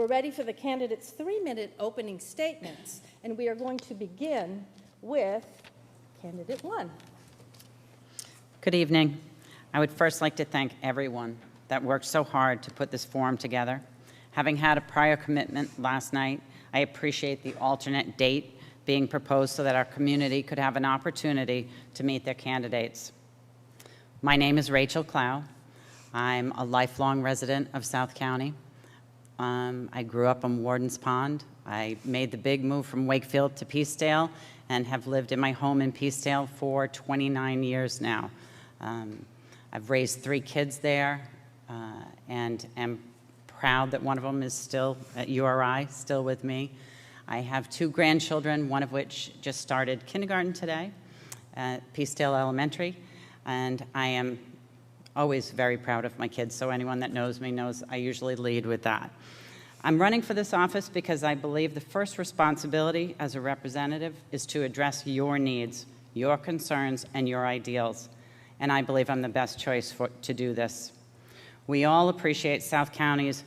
We're ready for the candidates' 3-minute opening statements, and we are going to begin with candidate 1. Good evening. I would first like to thank everyone that worked so hard to put this forum together. Having had a prior commitment last night, I appreciate the alternate date being proposed so that our community could have an opportunity to meet their candidates. My name is Rachel Clough. I'm a lifelong resident of South County. I grew up on Warden's Pond. I made the big move from Wakefield to Peacedale and have lived in my home in Peacedale for 29 years now. I've raised 3 kids there and am proud that one of them is still at URI, still with me. I have 2 grandchildren, one of which just started kindergarten today at Peacedale Elementary, and I am always very proud of my kids, so anyone that knows me knows I usually lead with that. I'm running for this office because I believe the first responsibility as a representative is to address your needs, your concerns, and your ideals, and I believe I'm the best choice to do this. We all appreciate South County's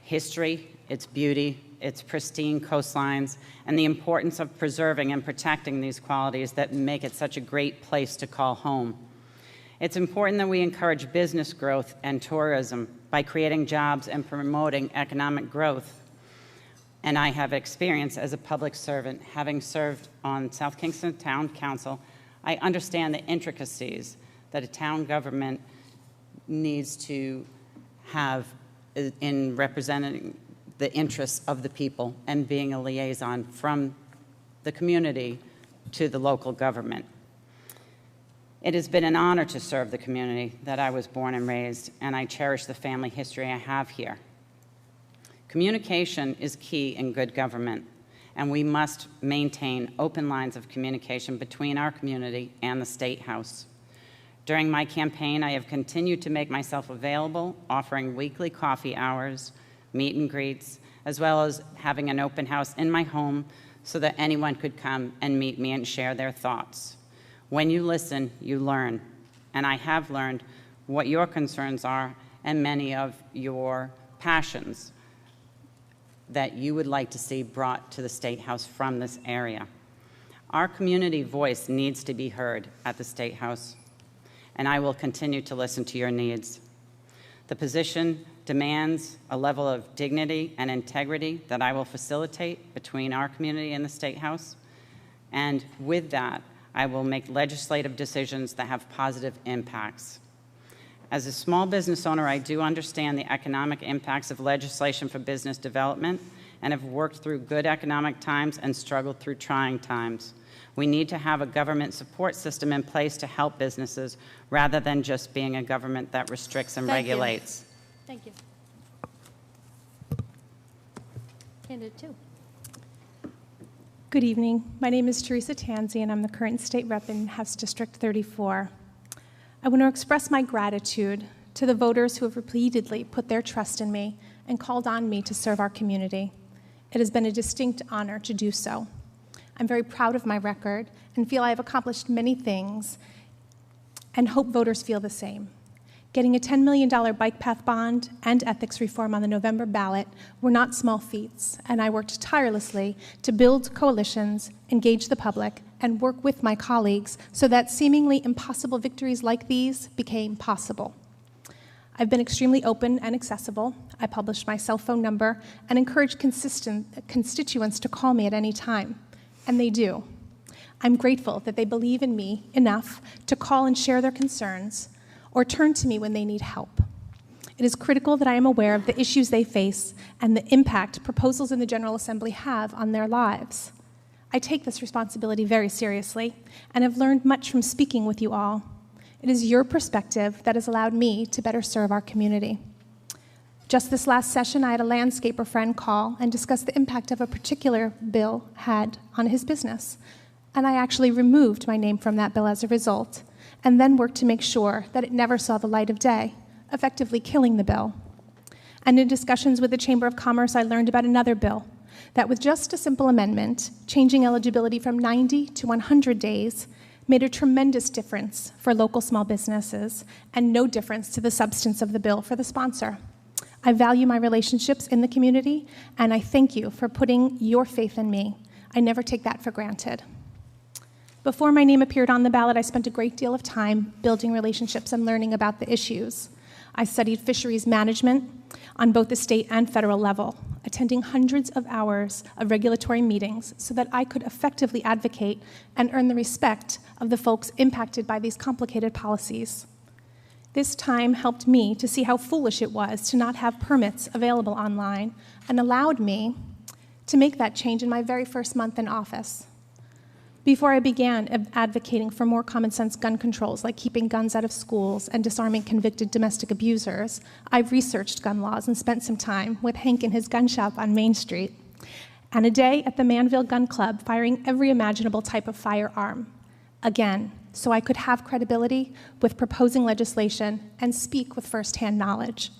history, its beauty, its pristine coastlines, and the importance of preserving and protecting these qualities that make it such a great place to call home. It's important that we encourage business growth and tourism by creating jobs and promoting economic growth. And I have experience as a public servant, having served on South Kingston Town Council. I understand the intricacies that a town government needs to have in representing the interests of the people and being a liaison from the community to the local government. It has been an honor to serve the community that I was born and raised, and I cherish the family history I have here. Communication is key in good government, and we must maintain open lines of communication between our community and the State House. During my campaign, I have continued to make myself available, offering weekly coffee hours, meet and greets, as well as having an open house in my home so that anyone could come and meet me and share their thoughts. When you listen, you learn, and I have learned what your concerns are and many of your passions that you would like to see brought to the State House from this area. Our community voice needs to be heard at the State House, and I will continue to listen to your needs. The position demands a level of dignity and integrity that I will facilitate between our community and the State House, and with that, I will make legislative decisions that have positive impacts. As a small business owner, I do understand the economic impacts of legislation for business development and have worked through good economic times and struggled through trying times. We need to have a government support system in place to help businesses rather than just being a government that restricts and regulates. Thank you. Candidate 2. Good evening. My name is Theresa Tansey, and I'm the current state rep in House District 34. I want to express my gratitude to the voters who have repeatedly put their trust in me and called on me to serve our community. It has been a distinct honor to do so. I'm very proud of my record and feel I have accomplished many things and hope voters feel the same. Getting a $10 million bike path bond and ethics reform on the November ballot were not small feats, and I worked tirelessly to build coalitions, engage the public, and work with my colleagues so that seemingly impossible victories like these became possible. I've been extremely open and accessible. I published my cell phone number and encourage constituents to call me at any time, and they do. I'm grateful that they believe in me enough to call and share their concerns or turn to me when they need help. It is critical that I am aware of the issues they face and the impact proposals in the General Assembly have on their lives. I take this responsibility very seriously and have learned much from speaking with you all. It is your perspective that has allowed me to better serve our community. Just this last session, I had a landscaper friend call and discuss the impact of a particular bill had on his business. And I actually removed my name from that bill as a result, and then worked to make sure that it never saw the light of day, effectively killing the bill. And in discussions with the Chamber of Commerce, I learned about another bill that with just a simple amendment, changing eligibility from 90 to 100 days, made a tremendous difference for local small businesses and no difference to the substance of the bill for the sponsor. I value my relationships in the community, and I thank you for putting your faith in me. I never take that for granted. Before my name appeared on the ballot, I spent a great deal of time building relationships and learning about the issues. I studied fisheries management on both the state and federal level, attending hundreds of hours of regulatory meetings so that I could effectively advocate and earn the respect of the folks impacted by these complicated policies. This time helped me to see how foolish it was to not have permits available online and allowed me to make that change in my very first month in office. Before I began advocating for more common sense gun controls, like keeping guns out of schools and disarming convicted domestic abusers, I've researched gun laws and spent some time with Hank in his gun shop on Main Street, and a day at the Manville Gun Club firing every imaginable type of firearm. Again, so I could have credibility with proposing legislation and speak with firsthand knowledge.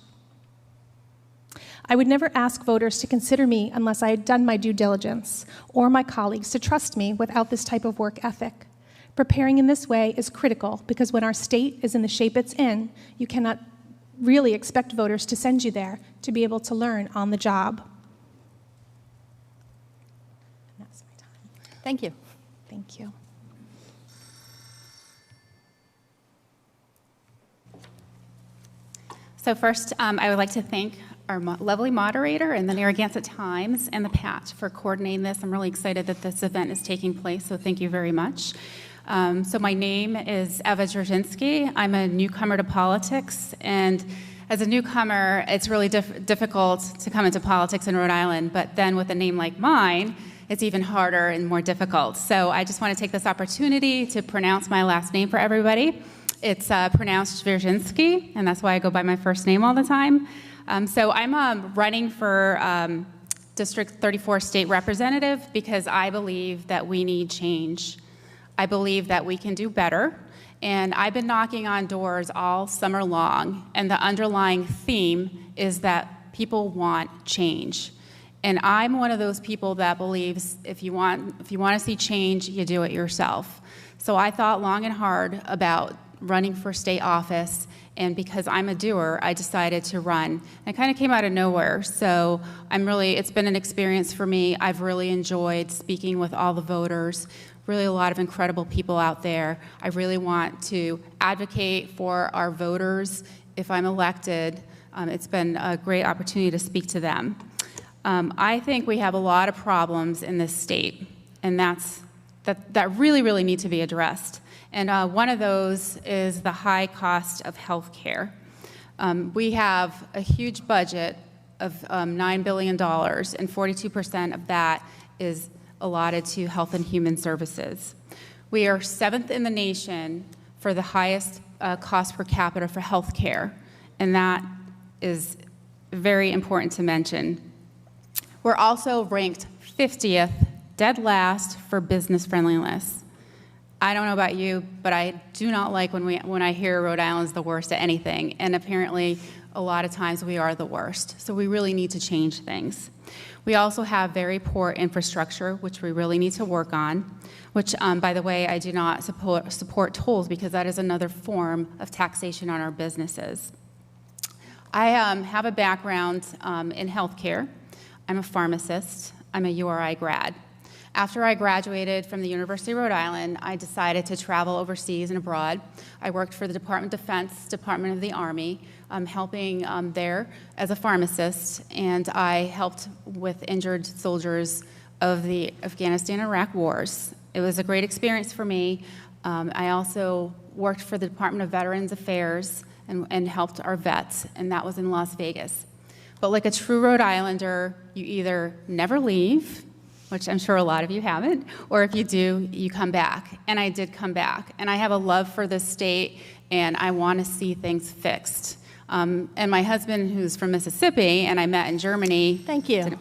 I would never ask voters to consider me unless I had done my due diligence, or my colleagues to trust me without this type of work ethic. Preparing in this way is critical because when our state is in the shape it's in, you cannot really expect voters to send you there to be able to learn on the job. And that's my time. Thank you. Thank you. So first, I would like to thank our lovely moderator and the Narragansett Times and the Patch for coordinating this. I'm really excited that this event is taking place, so thank you very much. So my name is Dzwierzynski. I'm a newcomer to politics, and as a newcomer, it's really difficult to come into politics in Rhode Island, but then with a name like mine, it's even harder and more difficult. So I just want to take this opportunity to pronounce my last name for everybody. It's pronounced Dzwierzynski, and that's why I go by my first name all the time. So I'm running for District 34 State Representative because I believe that we need change. I believe that we can do better, and I've been knocking on doors all summer long, and the underlying theme is that people want change. And I'm one of those people that believes if you want to see change, you do it yourself. So I thought long and hard about running for state office, and because I'm a doer, I decided to run. It kind of came out of nowhere, so it's been an experience for me. I've really enjoyed speaking with all the voters, really a lot of incredible people out there. I really want to advocate for our voters if I'm elected. It's been a great opportunity to speak to them. I think we have a lot of problems in this state, and that really, really need to be addressed. And one of those is the high cost of health care. We have a huge budget of $9 billion, and 42% of that is allotted to health and human services. We are 7th in the nation for the highest cost per capita for health care, and that is very important to mention. We're also ranked 50th, dead last, for business friendliness. I don't know about you, but I do not like when I hear Rhode Island's the worst at anything, and apparently a lot of times we are the worst. So we really need to change things. We also have very poor infrastructure, which we really need to work on, which, by the way, I do not support tolls because that is another form of taxation on our businesses. I have a background in healthcare. I'm a pharmacist. I'm a URI grad. After I graduated from the University of Rhode Island, I decided to travel overseas and abroad. I worked for the Department of Defense, Department of the Army, helping there as a pharmacist, and I helped with injured soldiers of the Afghanistan-Iraq wars. It was a great experience for me. I also worked for the Department of Veterans Affairs and helped our vets, and that was in Las Vegas. But like a true Rhode Islander, you either never leave, which I'm sure a lot of you haven't, or if you do, you come back. And I did come back. And I have a love for this state, and I want to see things fixed. And my husband, who's from Mississippi, and I met in Germany. Thank you.